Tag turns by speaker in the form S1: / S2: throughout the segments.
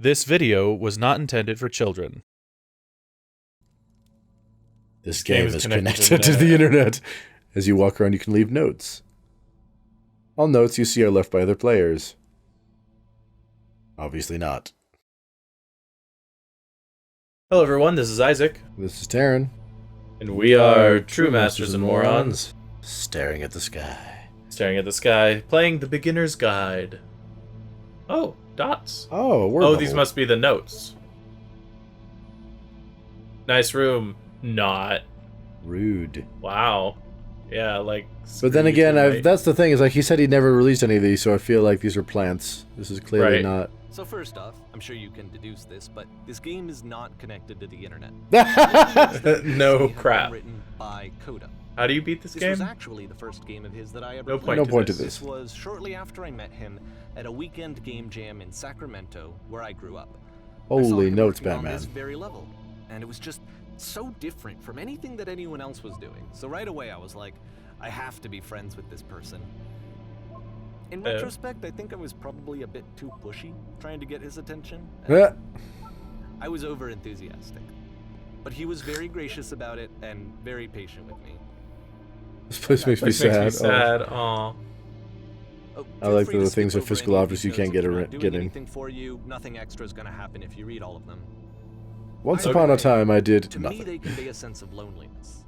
S1: This video was not intended for children.
S2: This game is connected to the internet. As you walk around, you can leave notes. All notes you see are left by other players. Obviously not.
S1: Hello everyone, this is Isaac.
S2: This is Taryn.
S1: And we are True Masters and Morons.
S2: Staring at the sky.
S1: Staring at the sky, playing the beginner's guide. Oh, dots.
S2: Oh, a word
S1: Oh,
S2: bubble.
S1: these must be the notes. Nice room. Not.
S2: Rude.
S1: Wow. Yeah, like...
S2: But then again,
S1: right?
S2: that's the thing, is like he said he never released any of these, so I feel like these are plants. This is clearly
S1: Right.
S2: not.
S3: So first off, I'm sure you can deduce this, but this game is not connected to the internet.
S1: No crap.
S3: Written by Coda.
S1: How do you beat this
S3: This
S1: game?
S3: was actually the first game of his that I ever
S1: No
S3: played.
S1: point,
S2: No point to
S1: this.
S2: this.
S3: This was shortly after I met him at a weekend game jam in Sacramento, where I grew up. I saw
S2: Holy
S3: him
S2: notes,
S3: working on
S2: Batman.
S3: this very level, and it was just so different from anything that anyone else was doing. So right away I was like, I have to be friends with this person. In retrospect, I think I was probably a bit too pushy, trying to get his attention.
S2: Eh.
S3: I was over-enthusiastic. But he was very gracious about it and very patient with me.
S2: This place makes me
S1: This makes
S2: sad.
S1: me sad. Aw.
S3: Oh,
S2: I
S3: feel
S2: like
S3: free to
S2: the
S3: skip
S2: things with
S3: over
S2: physical
S3: any of
S2: objects
S3: these
S2: you can't
S3: notes if they're not
S2: get
S3: doing
S2: in.
S3: anything for you. Nothing extra is going to happen if you read all of them.
S2: Once
S3: I
S2: upon a
S3: agree.
S2: time, I did
S3: To me,
S2: nothing.
S3: they convey a sense of loneliness.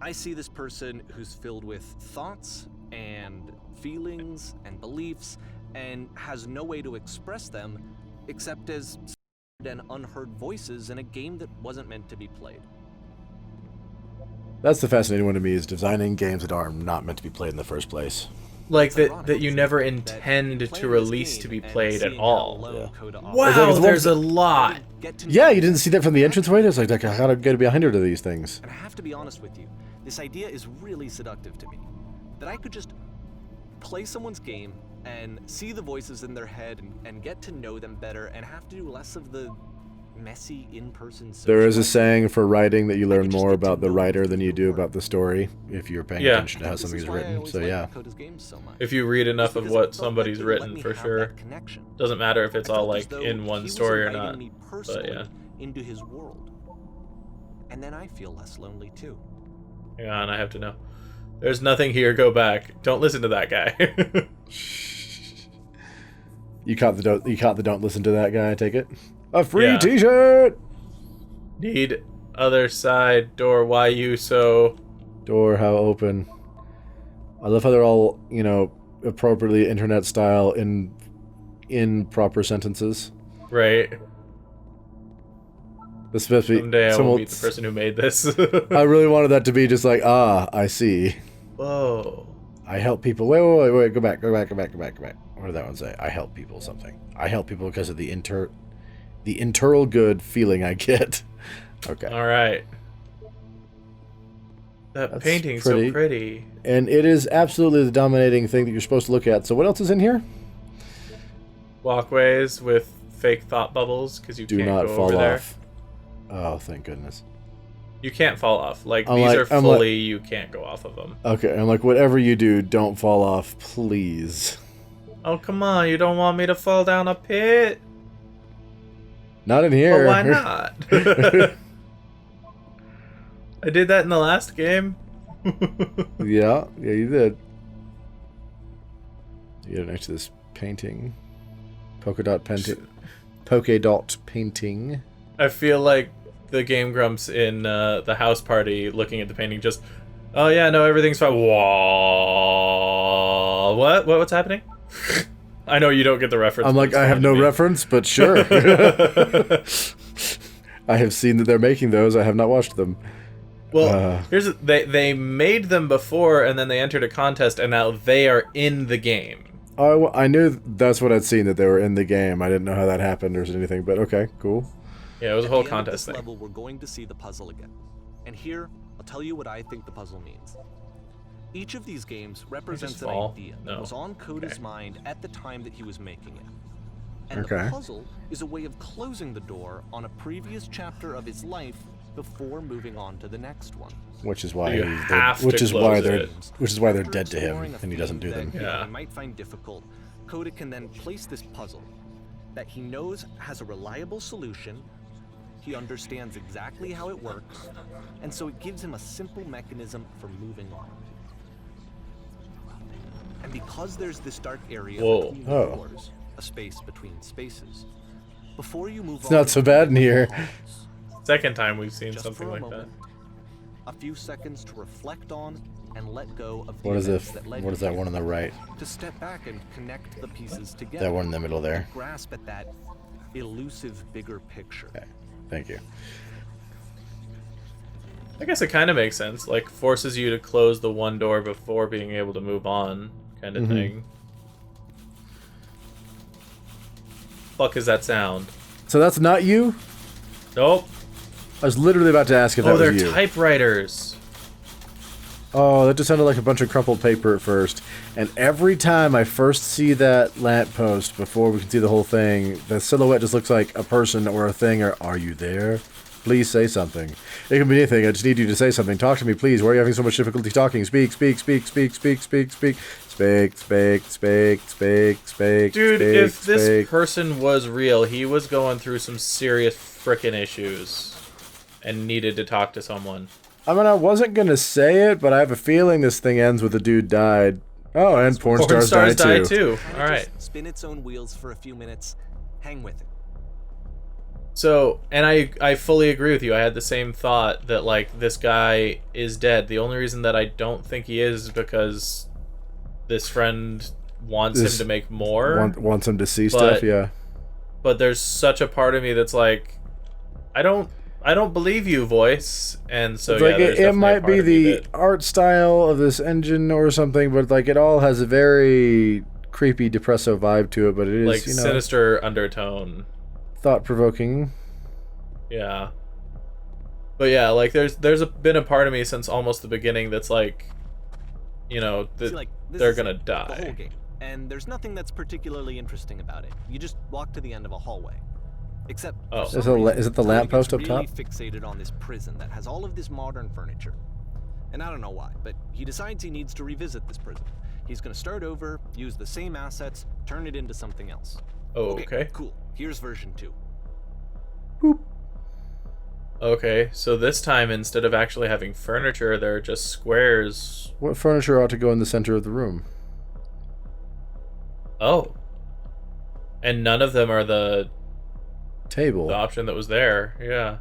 S3: I see this person who's filled with thoughts and feelings and beliefs and has no way to express them except as and unheard voices in a game that wasn't meant to be played.
S2: That's the fascinating one to me, is designing games that are not meant to be played in the first place.
S1: Like
S3: It's
S1: that,
S3: ironic
S1: that you
S3: that
S1: never
S3: playing
S1: intend
S3: this
S1: to release to
S3: game
S1: be
S3: and
S1: played at
S3: seeing how
S1: all.
S3: alone
S2: Yeah.
S3: Coda
S2: It's like
S1: Wow,
S2: it's
S1: there's a
S3: operates,
S1: lot.
S3: I get to know
S2: Yeah, you
S3: them
S2: didn't see that from the
S3: better.
S2: entranceway? It's like, I gotta get behind her to these things.
S3: And I have to be honest with you, this idea is really seductive to me. That I could just play someone's game and see the voices in their head and get to know them better and have to do less of the messy in-person
S2: There is a
S3: socializing.
S2: saying for writing that you
S3: I
S2: learn
S3: could just
S2: more
S3: get to
S2: about the
S3: know
S2: writer
S3: them
S2: than
S3: through
S2: you
S3: the
S2: do
S3: work.
S2: about the story, if you're paying
S1: Yeah.
S2: attention to how
S3: This
S2: something's
S3: is why I
S2: written.
S3: always
S2: So
S3: liked
S2: yeah.
S3: Coda's games so much.
S1: If you read enough of
S3: Because it
S1: what
S3: felt like
S1: somebody's
S3: they let
S1: written,
S3: me
S1: for
S3: have
S1: sure.
S3: that connection.
S1: Doesn't matter if it's
S3: I
S1: all
S3: felt as
S1: like
S3: though
S1: in
S3: he
S1: one
S3: was
S1: story or
S3: inviting
S1: not.
S3: me personally
S1: yeah.
S3: into his world. And then I feel less lonely too.
S1: Hang on, I have to know. There's nothing here, go back. Don't listen to that guy.
S2: You caught the don't listen to that guy, I take it? A free
S1: Yeah.
S2: t-shirt!
S1: Need other side door, why you so...
S2: Door, how open. I love how they're all, you know, appropriately internet style in proper sentences.
S1: Right.
S2: Especially
S1: Someday I will
S2: someone-
S1: meet the person who made this.
S2: I really wanted that to be just like, I see.
S1: Whoa.
S2: I help people. Wait, go back. What did that one say? I help people something. I help people because of the internal good feeling I get. Okay.
S1: Alright. That
S2: That's
S1: painting's
S2: pretty.
S1: so pretty.
S2: And it is absolutely the dominating thing that you're supposed to look at. So what else is in here?
S1: Walkways with fake thought bubbles, because you
S2: Do
S1: can't
S2: not
S1: go
S2: fall
S1: over there.
S2: off. Oh, thank goodness.
S1: You can't fall off. Like,
S2: I'm
S1: these
S2: like-
S1: are
S2: I'm
S1: fully, you can't go off of them.
S2: Okay, and like whatever you do, don't fall off, please.
S1: Oh, come on, you don't want me to fall down a pit?
S2: Not in
S1: Well,
S2: here.
S1: why not? I did that in the last game.
S2: Yeah, you did. You get next to this painting. Polka dot painting.
S1: I feel like the Game Grumps in the house party looking at the painting just, oh yeah, no, everything's fine. Whoa. What's happening? I know you don't get the reference.
S2: I'm
S1: but
S2: like,
S1: it's
S2: I have
S1: funny
S2: no
S1: to me.
S2: reference, but sure. I have seen that they're making those. I have not watched them.
S1: Well, they made them before, and then they entered a contest, and now they are in the game.
S2: I knew that's what I'd seen, that they were in the game. I didn't know how that happened or anything, but okay, cool.
S1: Yeah, it was a
S3: At
S1: whole
S3: the end of
S1: contest
S3: this
S1: thing.
S3: level, we're going to see the puzzle again. And here, I'll tell you what I think the puzzle means. Each of these games represents an
S1: fall?
S3: idea
S1: No.
S3: that was on Coda's
S1: Okay.
S3: mind at the time that he was making it. And
S2: Okay.
S3: the puzzle is a way of closing the door on a previous chapter of his life before moving on to the next one.
S2: Which is why
S1: You
S2: he's
S1: have
S2: dead, which
S1: to
S2: is why
S1: close
S2: they're
S1: it.
S2: which is why they're
S3: After
S2: dead to him,
S3: exploring a
S2: and he doesn't do
S3: theme
S2: them.
S3: that
S1: Yeah.
S3: anyone might find difficult, Coda can then place this puzzle. that he knows has a reliable solution, he understands exactly how it works, and so it gives him a simple mechanism for moving on. And because there's this dark area between the doors, a space between spaces, before you move on...
S2: It's not so bad in here.
S1: Second time we've seen
S3: Just
S1: something
S3: for a
S1: like
S3: moment, a few seconds to reflect on and let go of the
S2: What is
S3: events
S2: it?
S3: that led
S2: What
S3: you
S2: is that
S3: here.
S2: one on the right?
S3: To step back and connect the pieces together.
S2: That one in the middle there.
S3: Grasp at that elusive bigger picture.
S2: Okay. Thank you.
S1: I guess it kind of makes sense. Like, forces you to close the one door before being able to move on, kind of thing. Fuck is that sound?
S2: So that's not you?
S1: Nope.
S2: I was literally about to ask if that
S1: they're
S2: was you.
S1: typewriters.
S2: Oh, that just sounded like a bunch of crumpled paper at first. And every time I first see that lamppost, before we can see the whole thing, the silhouette just looks like a person or a thing. Or, are you there? Please say something. It can be anything. I just need you to say something. Talk to me, please. Why are you having so much difficulty talking? Speak, speak, speak, speak, speak, speak, speak. Speak, speak, speak, speak, speak.
S1: Dude,
S2: speak,
S1: if this
S2: speak.
S1: person was real, he was going through some serious frickin' issues and needed to talk to someone.
S2: I mean, I wasn't going to say it, but I have a feeling this thing ends with a dude died. Oh, and porn stars die too.
S1: All right.
S3: Spin its own wheels for a few minutes. Hang with it.
S1: So, and I fully agree with you. I had the same thought that, like, this guy is dead. The only reason that I don't think he is because this friend wants him to make more.
S2: Wants him to see stuff, yeah.
S1: But there's such a part of me that's like, I don't believe you, voice. And so,
S2: It's
S1: yeah,
S2: like
S1: there's
S2: it
S1: definitely a
S2: might
S1: part
S2: be
S1: of me
S2: the
S1: that,
S2: art style of this engine or something, but like it all has a very creepy, depresso vibe to it. But it is,
S1: like,
S2: you know,
S1: sinister undertone.
S2: thought-provoking.
S1: Yeah. But yeah, like been a part of me since almost the beginning that's like, you know,
S3: See, like, this
S1: they're
S3: is
S1: gonna
S3: it,
S1: die.
S3: The whole game. And there's nothing that's particularly interesting about it. You just walk to the end of a hallway. Except,
S1: Oh.
S3: for
S2: Is
S3: some
S2: it
S3: reason,
S2: the
S3: Tony
S2: lamppost
S3: gets
S2: up
S3: really
S2: top?
S3: fixated on this prison that has all of this modern furniture. And I don't know why, but he decides he needs to revisit this prison. He's gonna start over, use the same assets, turn it into something else.
S1: Oh, okay.
S3: Cool. Here's version 2.
S1: Okay, so this time instead of actually having furniture, they're just squares.
S2: What furniture ought to go in the center of the room?
S1: Oh. And none of them are the
S2: Table.
S1: option that was there. Yeah.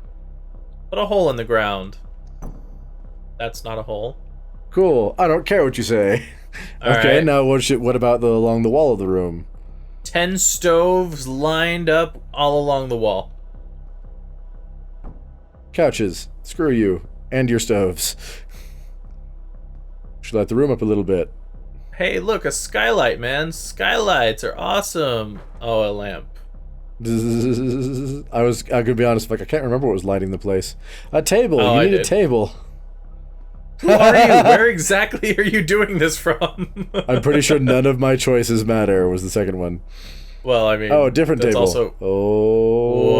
S1: Put a hole in the ground. That's not a hole.
S2: Cool. I don't care what you say.
S1: All
S2: Okay,
S1: right.
S2: now what about along the wall of the room?
S1: 10 stoves lined up all along the wall.
S2: Couches. Screw you. And your stoves. Should light the room up a little bit.
S1: Hey, look, a skylight, man. Skylights are awesome. Oh, a lamp.
S2: I could be honest, like I can't remember what was lighting the place. A table.
S1: Oh,
S2: You
S1: I
S2: need a
S1: did.
S2: table.
S1: Who are you? Where exactly are you doing this from?
S2: I'm pretty sure none of my choices matter was the second one.
S1: Well, I mean,
S2: Oh, a different
S1: that's
S2: table.
S1: Also,
S2: Oh,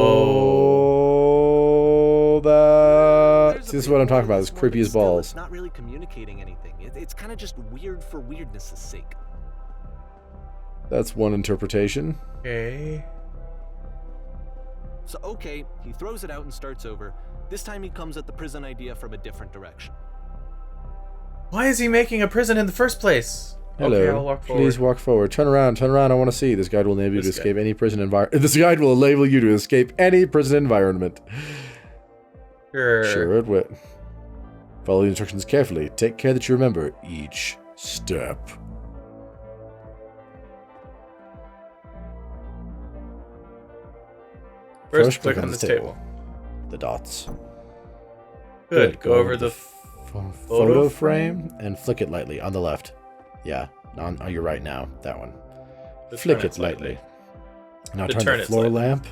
S2: this is what I'm talking about. It's creepy as balls.
S3: It's not really communicating anything. It's kind of just weird for weirdness' sake.
S2: That's one interpretation.
S1: okay.
S3: So, okay, he throws it out and starts over. This time he comes at the prison idea from a different direction.
S1: Why is he making a prison in the first place?
S2: Hello.
S1: Okay, I'll walk forward.
S2: Please walk forward. Turn around. Turn around. I want to see. This guide will enable you to
S1: This guy.
S2: escape any prison environment. This guide will enable you to escape any prison environment. Sure it will. Follow the instructions carefully. Take care that you remember each step.
S1: First, click on this table.
S2: The dots.
S1: Good. Go over the
S2: photo frame and flick it lightly on the left. Yeah, on your right now. That one. Flick it lightly. Now turn the floor lamp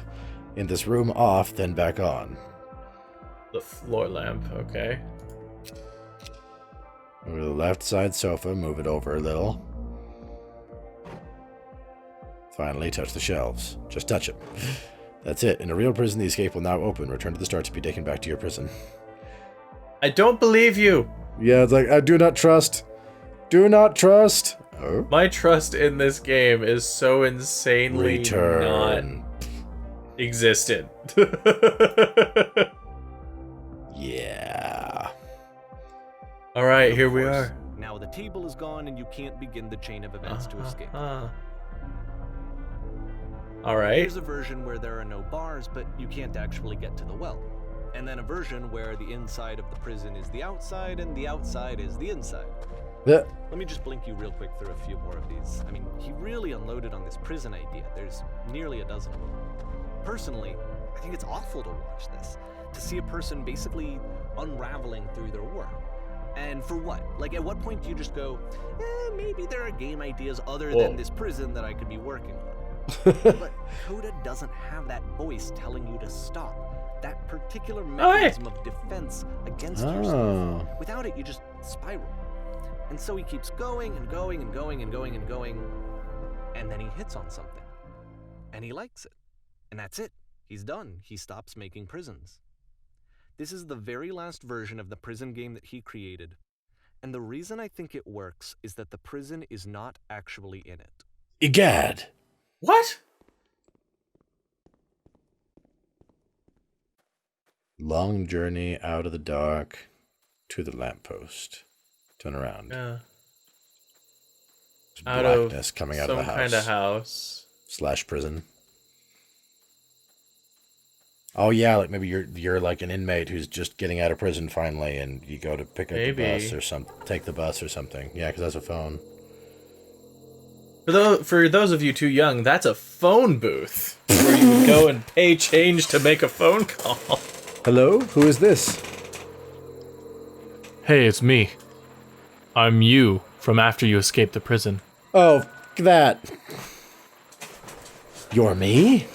S2: in this room off, then back on.
S1: The floor lamp. Okay.
S2: Over the left side sofa, move it over a little. Finally, touch the shelves. Just touch it. That's it. In a real prison, the escape will now open. Return to the start to be taken back to your prison.
S1: I don't believe you.
S2: Yeah, it's like, I do not trust. Do not trust. Oh?
S1: My trust in this game is so insanely
S2: Return
S1: existed.
S2: Yeah.
S1: All right,
S3: Of
S1: here we
S3: course,
S1: are.
S3: Now the table is gone and you can't begin the chain of events to escape.
S1: All right.
S3: Here's a version where there are no bars, but you can't actually get to the well. And then a version where the inside of the prison is the outside and the outside is the inside.
S2: Yeah.
S3: Let me just blink you real quick through a few more of these. I mean, he really unloaded on this prison idea. There's nearly a dozen of them. Personally, I think it's awful to watch this. To see a person basically unraveling through their work. And for what? Like, at what point do you just go, maybe there are game ideas other than this prison that I could be working on? But Coda doesn't have that voice telling you to stop. That particular mechanism of defense against yourself. Without it, you just spiral. And so he keeps going and going and going and going and going, and then he hits on something. And he likes it. And that's it. He's done. He stops making prisons. This is the very last version of the prison game that he created. And the reason I think it works is that the prison is not actually in it.
S2: Egad.
S1: What?
S2: Long journey out of the dark to the lamppost. Turn around.
S1: Yeah.
S2: There's
S1: Out
S2: blackness
S1: of
S2: coming out
S1: some
S2: of the house.
S1: kind of house.
S2: / prison. Oh yeah, like maybe you're like an inmate who's just getting out of prison finally, and you go to pick up the bus or take the bus or something. Yeah, because that's a phone.
S1: For those of you too young, that's a phone booth where you would go and pay change to make a phone call.
S2: Hello, who is this?
S1: Hey, it's me. I'm you from after you escaped the prison.
S2: Oh, that. You're me?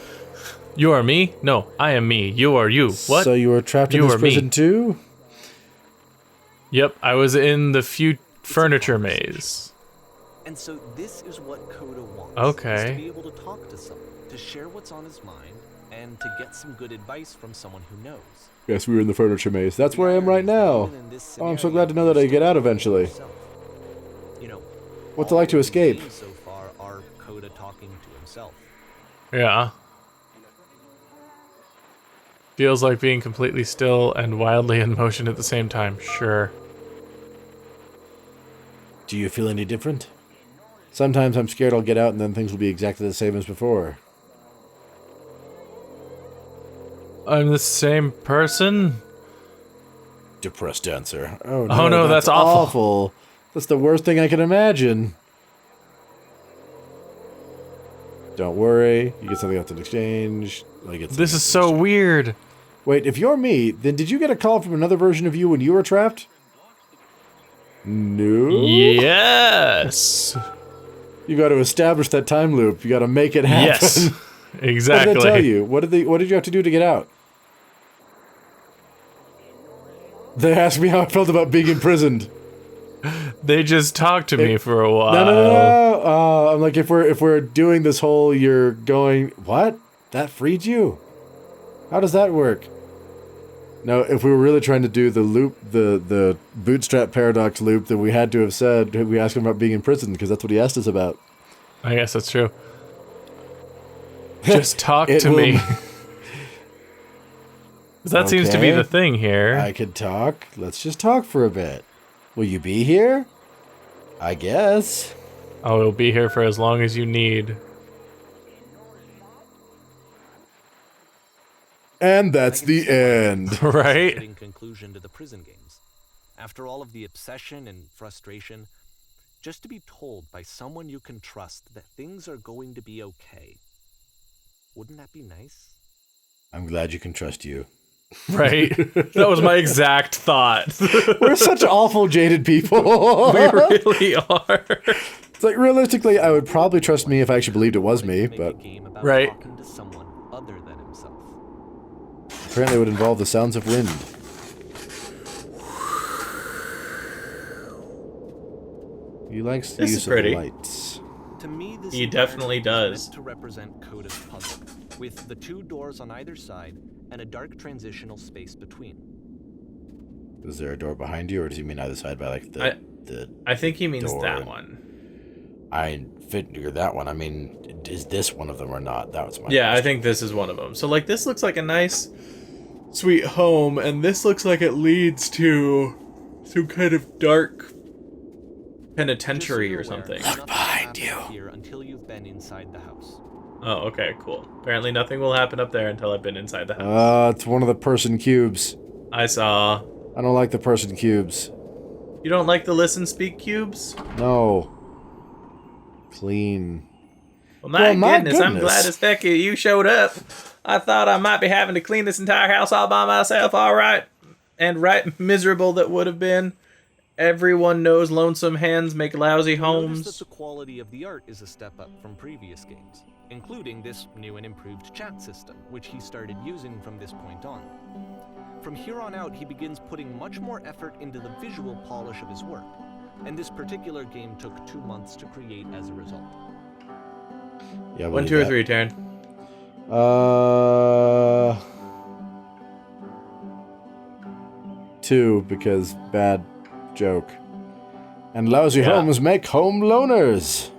S1: You are me? No, I am me. You are you. What?
S2: So you were trapped in
S1: You
S2: this
S1: are me.
S2: prison too?
S1: Yep, I was in the furniture maze.
S3: And so this is what Coda wants.
S1: Okay.
S3: Is to be able to talk to someone, to share what's on his mind, and to get some good advice from someone who knows.
S2: Yes, we were in the furniture maze. That's where I am right now. Oh, I'm so glad to know that I get out eventually.
S3: You know,
S2: what's it like to escape?
S3: So far are Coda talking to himself.
S1: Yeah. Feels like being completely still and wildly in motion at the same time. Sure.
S2: Do you feel any different? Sometimes I'm scared I'll get out and then things will be exactly the same as before.
S1: I'm the same person?
S2: Depressed answer. Oh
S1: no, that's awful.
S2: That's the worst thing I can imagine. Don't worry. You get something else in exchange.
S1: This is so weird.
S2: Wait, if you're me, then did you get a call from another version of you when you were trapped? No?
S1: Yes.
S2: You got to establish that time loop. You got to make it happen.
S1: Yes. Exactly.
S2: What did they tell you? What did you have to do to get out? They asked me how I felt about being imprisoned.
S1: They just talked to me for a while.
S2: No. I'm like, if we're doing this whole, you're going, what? That freed you? How does that work? No, if we were really trying to do the loop, the bootstrap paradox loop, then we had to have said, we asked him about being in prison, because that's what he asked us about.
S1: I guess that's true. Just talk to me. That seems to be the thing here.
S2: I could talk. Let's just talk for a bit. Will you be here? I guess.
S1: I will be here for as long as you need.
S2: And that's the end.
S1: Right?
S3: Conclusion to the prison games. After all of the obsession and frustration, just to be told by someone you can trust that things are going to be okay. Wouldn't that be nice?
S2: I'm glad you can trust you.
S1: Right? That was my exact thought.
S2: We're such awful, jaded people.
S1: We really are.
S2: It's like, realistically, I would probably trust me if I actually believed it was me, but...
S1: Right.
S3: Talking to someone other than himself.
S2: Apparently it would involve the sounds of wind. He likes the use of the lights.
S3: To me, this
S1: He definitely
S3: environment is
S1: does.
S3: meant to represent Coda's puzzle, with the two doors on either side and a dark transitional space between.
S2: Is there a door behind you, or does he mean either side by, like, the
S1: I think he means
S2: door
S1: that
S2: and-
S1: one.
S2: I figured that one. I mean, is this one of them or not? That was my
S1: Yeah, I
S2: question.
S1: think this is one of them. So, like, this looks like a nice, sweet home, and this looks like it leads to some kind of dark penitentiary or something.
S3: Look
S2: behind you.
S3: Here until you've been inside the house.
S1: Oh, okay, cool. Apparently nothing will happen up there until I've been inside the house.
S2: It's one of the person cubes.
S1: I saw.
S2: I don't like the person cubes.
S1: You don't like the listen speak cubes?
S2: No. Clean.
S1: Well, my goodness, I'm
S2: goodness.
S1: glad as heck you showed up. I thought I might be having to clean this entire house all by myself, alright. And right miserable that would have been. Everyone knows lonesome hands make lousy
S3: Notice
S1: homes.
S3: that the quality of the art is a step up from previous games, including this new and improved chat system, which he started using from this point on. From here on out, he begins putting much more effort into the visual polish of his work, and this particular game took 2 months to create as a result.
S2: Yeah,
S1: 1, 2, or 3, Taryn.
S2: 2, because bad joke. And lousy
S1: Yeah.
S2: homes make home loners.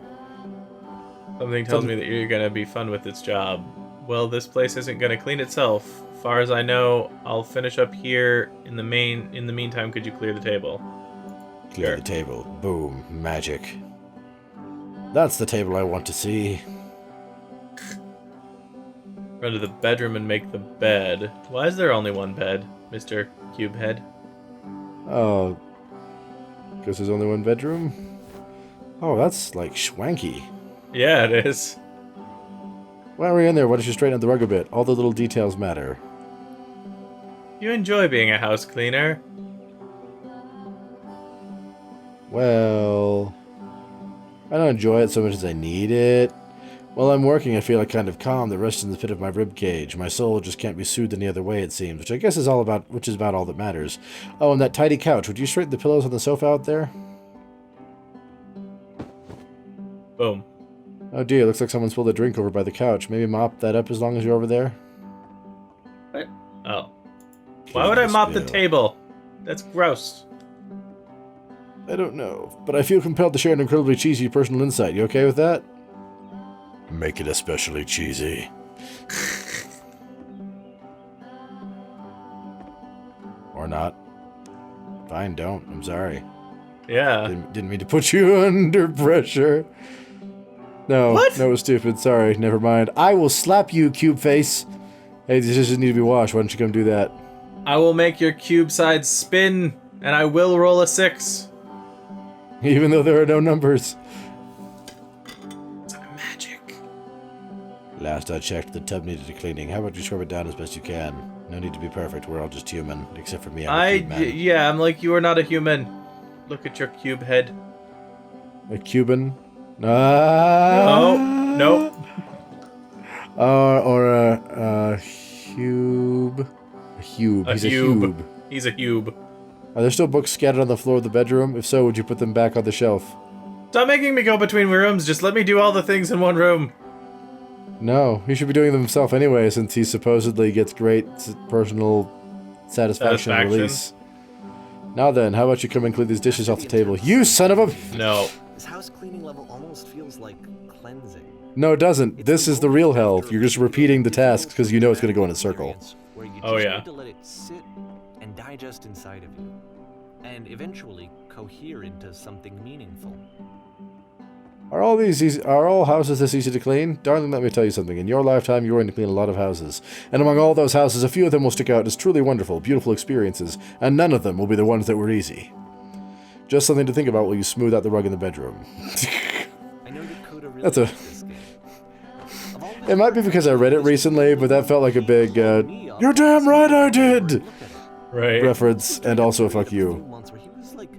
S1: Something tells me that you're gonna be fun with this job. Well, this place isn't gonna clean itself. Far as I know, I'll finish up here in the meantime, could you clear the table?
S2: Clear the table. Boom. Magic. That's the table I want to see.
S1: Run to the bedroom and make the bed. Why is there only one bed, Mr. Cubehead?
S2: Oh. Guess there's only one bedroom? Oh, that's like schwanky.
S1: Yeah, it is.
S2: While we're in there, why don't you straighten out the rug a bit? All the little details matter.
S1: You enjoy being a house cleaner.
S2: Well, I don't enjoy it so much as I need it. While I'm working, I feel like kind of calm that rests in the pit of my rib cage. My soul just can't be soothed any other way, it seems, which I guess is about all that matters. Oh, and that tidy couch. Would you straighten the pillows on the sofa out there?
S1: Boom.
S2: Oh dear, looks like someone spilled a drink over by the couch. Maybe mop that up as long as you're over there?
S1: What? Oh. Why would I mop the table? That's gross.
S2: I don't know, but I feel compelled to share an incredibly cheesy personal insight. You okay with that? Make it especially cheesy. Or not. Fine, don't. I'm sorry.
S1: Yeah.
S2: Didn't mean to put you under pressure. No,
S1: What?
S2: no, it was stupid. Sorry, never mind. I will slap you, cube face. Hey, these dishes need to be washed. Why don't you come do that?
S1: I will make your cube sides spin, and I will roll a 6.
S2: Even though there are no numbers.
S1: It's like magic.
S2: Last I checked, the tub needed a cleaning. How about you scrub it down as best you can? No need to be perfect. We're all just human, except for me. I'm a cube man.
S1: Yeah, I'm like, you are not a human. Look at your cube head.
S2: A Cuban?
S1: No, nope.
S2: Or a cube. A cube. He's a cube.
S1: He's a cube.
S2: Are there still books scattered on the floor of the bedroom? If so, would you put them back on the shelf?
S1: Stop making me go between rooms. Just let me do all the things in one room.
S2: No, he should be doing them himself anyway, since he supposedly gets great personal satisfaction and release. Now then, how about you come and clean these dishes off the table? You son of a...
S1: No.
S3: This house cleaning level almost feels like cleansing.
S2: No, it doesn't. This is the real hell. You're just repeating the tasks because you know it's going to go in a circle.
S3: Where you
S1: Oh,
S3: just
S1: yeah.
S3: need to let it sit and digest inside of you, and eventually cohere into something meaningful.
S2: Are all houses this easy to clean? Darling, let me tell you something. In your lifetime, you're going to clean a lot of houses. And among all those houses, a few of them will stick out as truly wonderful, beautiful experiences, and none of them will be the ones that were easy. Just something to think about while you smooth out the rug in the bedroom.
S3: I know that Coda really
S2: That's a...
S3: likes this game. Of all the
S2: It might be because I read it recently, but that felt like a big, you're damn right I did!
S1: Right.
S2: Reference, and also a fuck
S3: few
S2: you.
S3: months where he was like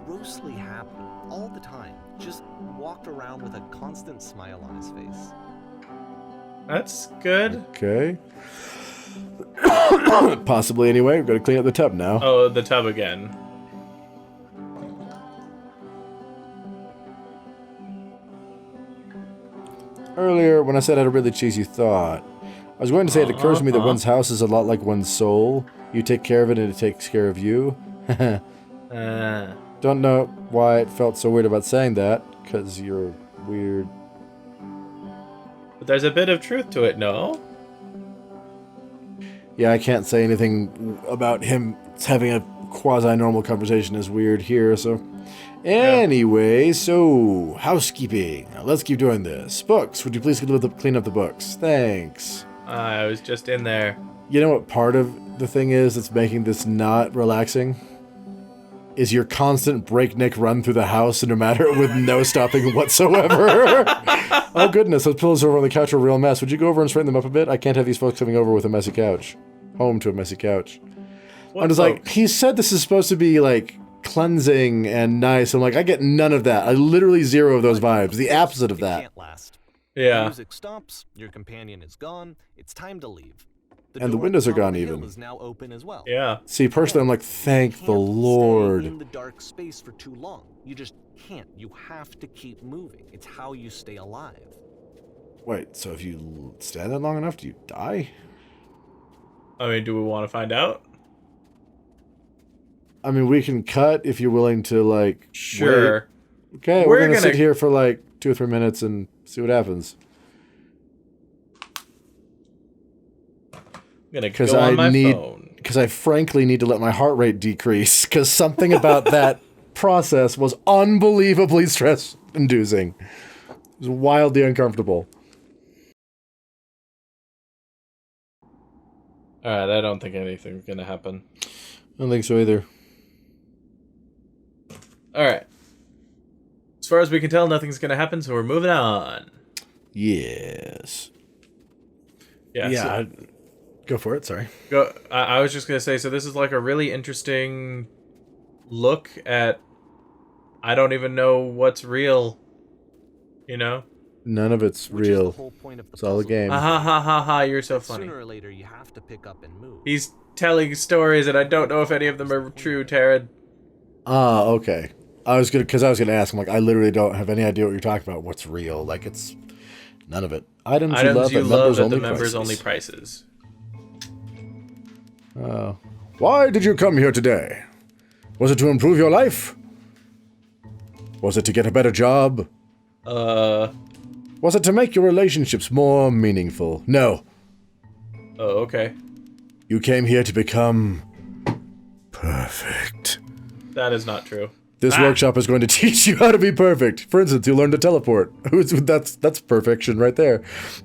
S3: grossly happy all the time, just walked around with a constant smile on his face.
S1: That's good.
S2: Okay. Possibly anyway. We've got to clean up the tub now.
S1: Oh, the tub again.
S2: Oh. Earlier, when I said I had a really cheesy thought, I was going to say it occurs to me that one's house is a lot like one's soul. You take care of it and it takes care of you. Don't know why it felt so weird about saying that. because you're weird.
S1: But there's a bit of truth to it, no?
S2: Yeah, I can't say anything about him having a quasi-normal conversation is weird here, so... Anyway, so, housekeeping. Let's keep doing this. Books, would you please clean up the books? Thanks.
S1: I was just in there.
S2: You know what part of the thing is that's making this not relaxing? Is your constant breakneck run through the house, no matter with no stopping whatsoever. Oh goodness, those pillows over on the couch are a real mess. Would you go over and straighten them up a bit? I can't have these folks coming over with a messy couch. Home to a messy couch. I'm just like, he said this is supposed to be like cleansing and nice. I'm like, I get none of that. I literally zero of those vibes. The opposite of that.
S3: Can't last.
S1: Yeah.
S3: The music stops. Your companion is gone. It's time to leave.
S2: And the
S3: door
S2: windows are
S3: on the
S2: gone
S3: hill
S2: even.
S3: is now open as well.
S1: Yeah.
S2: See, personally, I'm like, thank the
S3: Can't
S2: Lord.
S3: Stay in the dark space for too long. You just can't. You have to keep moving. It's how you stay alive.
S2: Wait, so if you stand there long enough, do you die?
S1: I mean, do we want to find out?
S2: I mean, we can cut if you're willing to, like...
S1: Sure.
S2: Wait. Okay,
S1: We're
S2: we're gonna
S1: gonna-
S2: sit here for, like, 2 or 3 minutes and see what happens.
S1: I'm gonna
S2: 'Cause
S1: go on
S2: I
S1: my
S2: need-
S1: phone.
S2: Because I frankly need to let my heart rate decrease, because something about that process was unbelievably stress-inducing. It was wildly uncomfortable.
S1: Alright, I don't think anything's gonna happen.
S2: I don't think so either.
S1: Alright. As far as we can tell, nothing's gonna happen, so we're moving on.
S2: Yes.
S1: Yeah.
S2: Yeah,
S1: so-
S2: go for it, sorry.
S1: I was just gonna say, so this is like a really interesting look at... I don't even know what's real. You know?
S2: None of it's
S3: Which is the
S2: real.
S3: whole point of the
S2: It's all a
S3: puzzle.
S2: game.
S1: Ha ha ha ha ha, you're so funny.
S3: Sooner or later, you have to pick up and move.
S1: He's telling stories and I don't know if any of them are true, Taryn.
S2: Ah, okay. I was gonna ask. I'm like, I literally don't have any idea what you're talking about. What's real? Like, it's none of it. Items you love at members only
S1: prices.
S2: Oh. Why did you come here today? Was it to improve your life? Was it to get a better job? Was it to make your relationships more meaningful? No.
S1: Oh, okay.
S2: You came here to become perfect.
S1: That is not true.
S2: This workshop is going to teach you how to be perfect. For instance, you'll learn to teleport. That's perfection right there.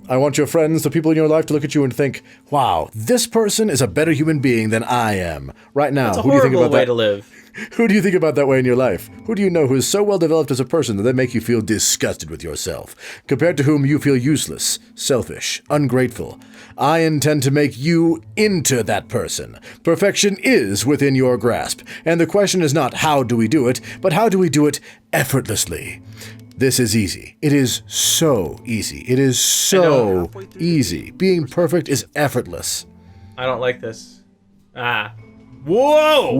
S2: I want your friends, the people in your life, to look at you and think, wow, this person is a better human being than I am. Right now,
S1: That's a
S2: who do you think
S1: horrible
S2: about
S1: way
S2: that?
S1: to live.
S2: Who do you think about that way in your life? Who do you know who is so well developed as a person that they make you feel disgusted with yourself, compared to whom you feel useless, selfish, ungrateful? I intend to make you into that person. Perfection is within your grasp, and the question is not how do we do it, but how do we do it effortlessly? This is easy. It is so easy. It is so easy. Being perfect is effortless.
S1: I don't like this. Ah. Whoa!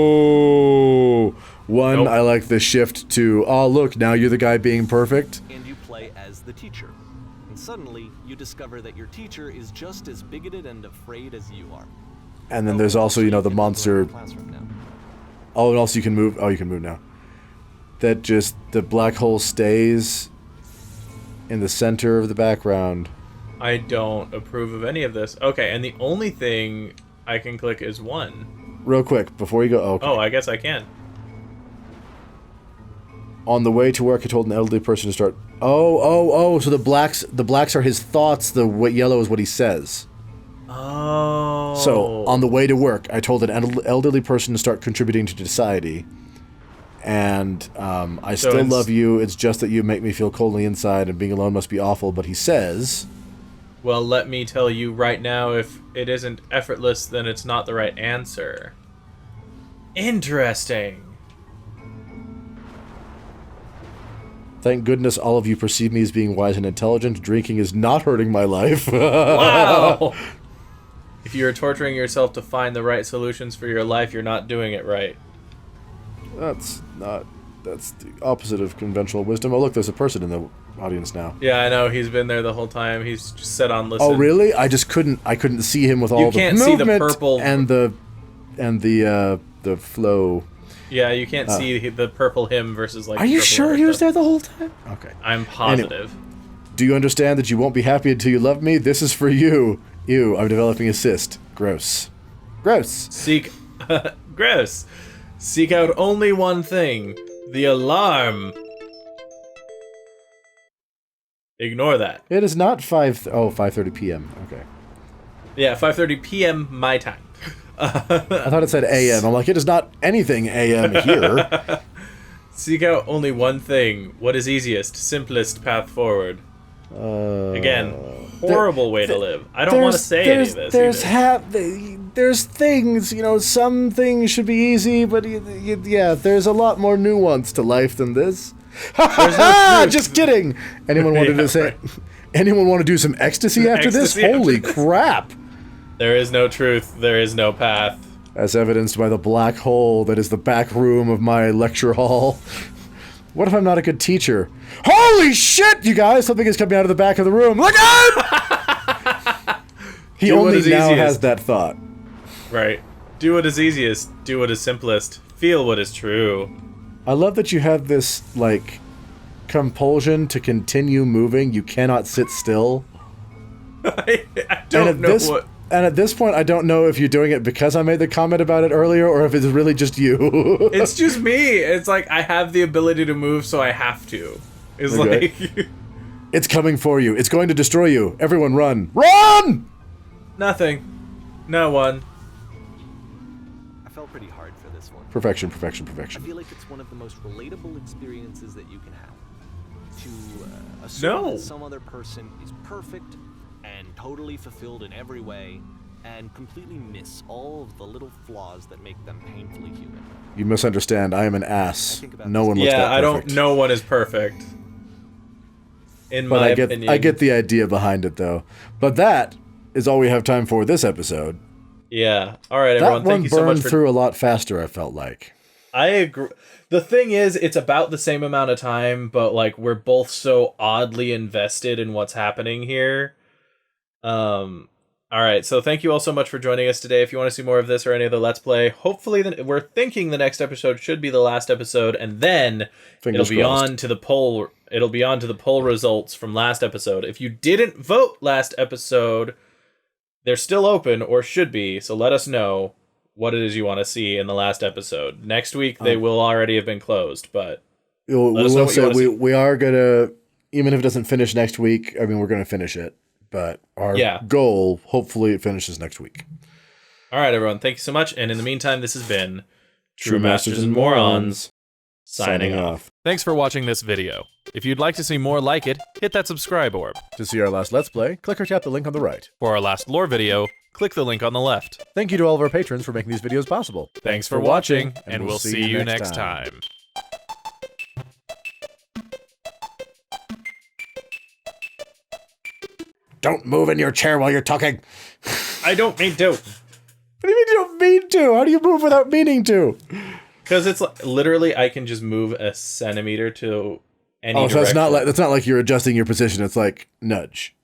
S2: Whoa! One,
S1: Nope.
S2: I like the shift to, oh look, now you're the guy being perfect.
S3: And you play as the teacher. And suddenly, you discover that your teacher is just as bigoted and afraid as you are.
S2: And then there's also, you know, the monster.
S3: Classroom now.
S2: Oh, and also you can move. Oh, you can move now. That just, the black hole stays in the center of the background.
S1: I don't approve of any of this. Okay, and the only thing I can click is 1.
S2: Real quick, before you go, okay.
S1: Oh, I guess I can.
S2: On the way to work, I told an elderly person to start. Oh, so the blacks are his thoughts, the yellow is what he says.
S1: Oh.
S2: So, on the way to work, I told an elderly person to start contributing to society. And, I
S1: So
S2: still
S1: it's-
S2: love you, it's just that you make me feel coldly inside, and being alone must be awful, but he says...
S1: Well, let me tell you right now, if it isn't effortless, then it's not the right answer. Interesting.
S2: Thank goodness all of you perceive me as being wise and intelligent. Drinking is not hurting my life.
S1: Wow! If you're torturing yourself to find the right solutions for your life, you're not doing it right.
S2: That's the opposite of conventional wisdom. Oh, look, there's a person in the audience now.
S1: Yeah, I know. He's been there the whole time. He's just set on listen.
S2: Oh, really? I couldn't see him with all
S1: You
S2: the
S1: can't see the
S2: movement
S1: purple-
S2: and the flow.
S1: Yeah, you can't see the purple him versus like.
S2: Are you
S1: purple
S2: sure
S1: other
S2: he was
S1: stuff.
S2: there the whole time? Okay.
S1: I'm positive.
S2: Do you understand that you won't be happy until you love me? This is for you. Ew, I'm developing a cyst. Gross. Gross.
S1: Seek. Gross. Seek out only one thing: the alarm. Ignore that.
S2: It is not 5:30 p.m. Okay.
S1: Yeah, 5:30 p.m. my time.
S2: I thought it said a.m. I'm like, it is not anything a.m. here.
S1: Seek out only one thing. What is easiest, simplest path forward? Again, horrible way to live. I don't want to say any of this.
S2: There's things, you know, some things should be easy, but yeah, there's a lot more nuance to life than this. Just kidding. Anyone wanted to say? Right. Anyone want to do some ecstasy after this? Holy crap!
S1: There is no truth. There is no path.
S2: As evidenced by the black hole that is the back room of my lecture hall. What if I'm not a good teacher? Holy shit, you guys! Something is coming out of the back of the room. Look out! He only now has that thought.
S1: Right. Do what is easiest. Do what is simplest. Feel what is true.
S2: I love that you have this, like, compulsion to continue moving. You cannot sit still.
S1: I don't know what...
S2: And at this point, I don't know if you're doing it because I made the comment about it earlier, or if it's really just you.
S1: It's just me. It's like, I have the ability to move, so I have to. It's
S2: okay.
S1: Like...
S2: It's coming for you. It's going to destroy you. Everyone run. Run!
S1: Nothing. No one.
S3: I felt pretty hard for this one.
S2: Perfection, perfection, perfection.
S3: I feel like it's one of the most relatable experiences that you can have. To assume that some other person is perfect and totally fulfilled in every way, and completely miss all of the little flaws that make them painfully human.
S2: You misunderstand. I am an ass. No one looks that perfect.
S1: Yeah, I don't... No one is perfect. In my opinion.
S2: I get the idea behind it, though. But that is all we have time for this episode.
S1: Yeah. All right, everyone. Thank you so much for...
S2: That one burned through a lot faster, I felt like.
S1: I agree. The thing is, it's about the same amount of time, but, like, we're both so oddly invested in what's happening here. Alright, so thank you all so much for joining us today. If you want to see more of this or any other Let's Play, hopefully we're thinking the next episode should be the last episode, and then it'll be on to the poll results from last episode. If you didn't vote last episode, they're still open, or should be, so let us know what it is you want to see in the last episode. Next week, they will already have been closed, but
S2: we are gonna, even if it doesn't finish next week, I mean, we're gonna finish it. But our goal, hopefully it finishes next week.
S1: All right, everyone. Thank you so much. And in the meantime, this has been True Masters and Morons signing off. Thanks for watching this video. If you'd like to see more like it, hit that subscribe orb.
S2: To see our last Let's Play, click or tap the link on the right.
S1: For our last lore video, click the link on the left.
S2: Thank you to all of our patrons for making these videos possible.
S1: Thanks for watching, and we'll see you next time.
S2: Don't move in your chair while you're talking.
S1: I don't mean to.
S2: What do you mean you don't mean to? How do you move without meaning to?
S1: Because it's like, literally, I can just move a centimeter to any direction.
S2: So that's not like you're adjusting your position. It's like nudge.